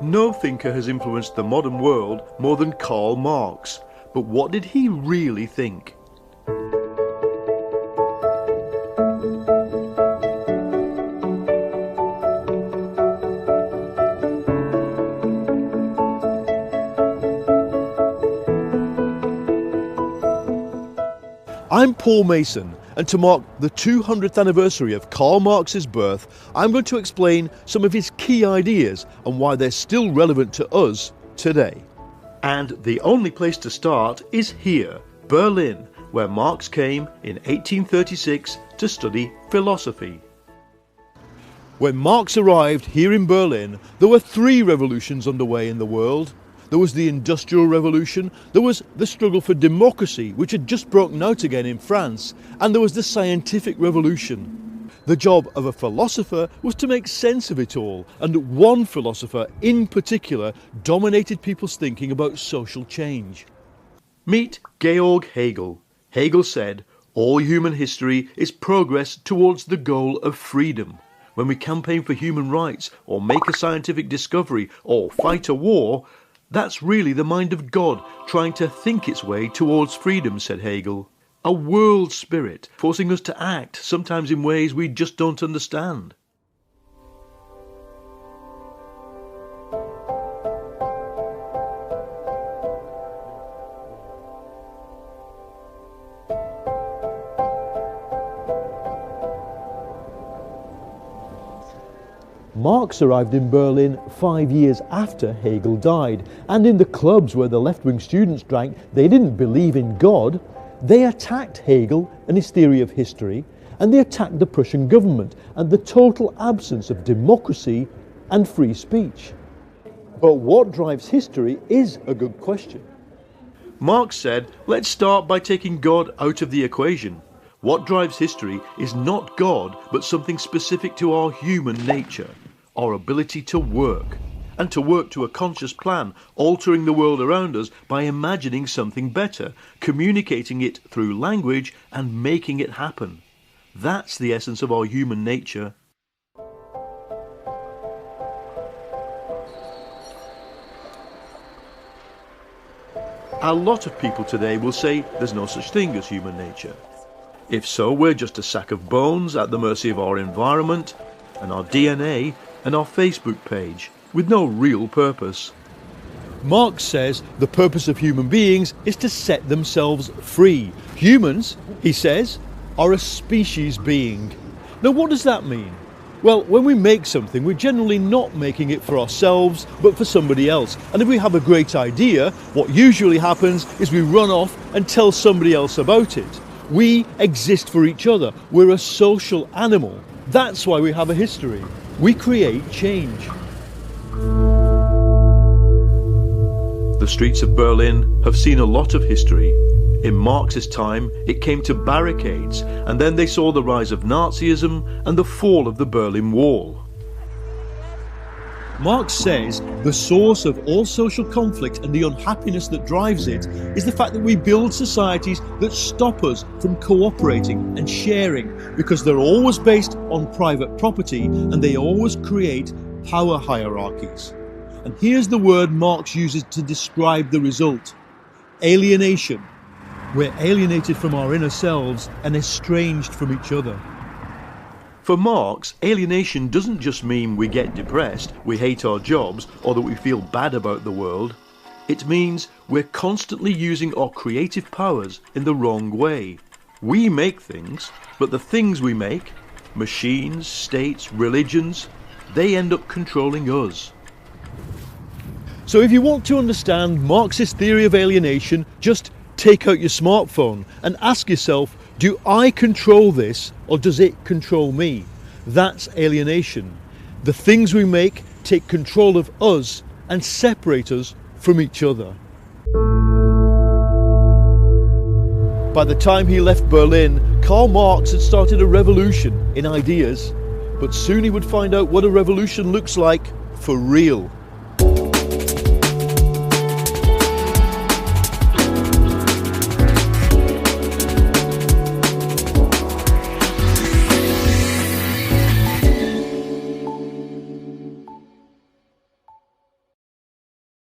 No thinker has influenced the modern world more than Karl Marx. But what did he really think? I'm Paul Mason, and to mark the 200th anniversary of Karl Marx's birth, I'm going to explain some of his key ideas and why they're still relevant to us today. And the only place to start is here, Berlin, where Marx came in 1836 to study philosophy. When Marx arrived here in Berlin, there were three revolutions underway in the world. There was the Industrial Revolution, there was the struggle for democracy, which had just broken out again in France, and there was the Scientific Revolution. The job of a philosopher was to make sense of it all, and one philosopher in particular dominated people's thinking about social change. Meet Georg Hegel. Hegel said, "All human history is progress towards the goal of freedom. When we campaign for human rights, or make a scientific discovery, or fight a war, that's really the mind of God trying to think its way towards freedom," said Hegel. A world spirit forcing us to act, sometimes in ways we just don't understand. Marx arrived in Berlin 5 years after Hegel died, and in the clubs where the left-wing students drank, they didn't believe in God. They attacked Hegel and his theory of history, and they attacked the Prussian government and the total absence of democracy and free speech. But what drives history is a good question. Marx said, let's start by taking God out of the equation. What drives history is not God, but something specific to our human nature. Our ability to work, and to work to a conscious plan, altering the world around us by imagining something better, communicating it through language and making it happen. That's the essence of our human nature. A lot of people today will say there's no such thing as human nature. If so, we're just a sack of bones at the mercy of our environment and our DNA and our Facebook page, with no real purpose. Marx says the purpose of human beings is to set themselves free. Humans, he says, are a species being. Now what does that mean? Well, when we make something, we're generally not making it for ourselves, but for somebody else. And if we have a great idea, what usually happens is we run off and tell somebody else about it. We exist for each other. We're a social animal. That's why we have a history. We create change. The streets of Berlin have seen a lot of history. In Marx's time, it came to barricades, and then they saw the rise of Nazism and the fall of the Berlin Wall. Marx says the source of all social conflict and the unhappiness that drives it is the fact that we build societies that stop us from cooperating and sharing, because they're always based on private property and they always create power hierarchies. And here's the word Marx uses to describe the result: alienation. We're alienated from our inner selves and estranged from each other. For Marx, alienation doesn't just mean we get depressed, we hate our jobs, or that we feel bad about the world. It means we're constantly using our creative powers in the wrong way. We make things, but the things we make, machines, states, religions, they end up controlling us. So if you want to understand Marx's theory of alienation, just take out your smartphone and ask yourself, do I control this or does it control me? That's alienation. The things we make take control of us and separate us from each other. By the time he left Berlin, Karl Marx had started a revolution in ideas, but soon he would find out what a revolution looks like for real.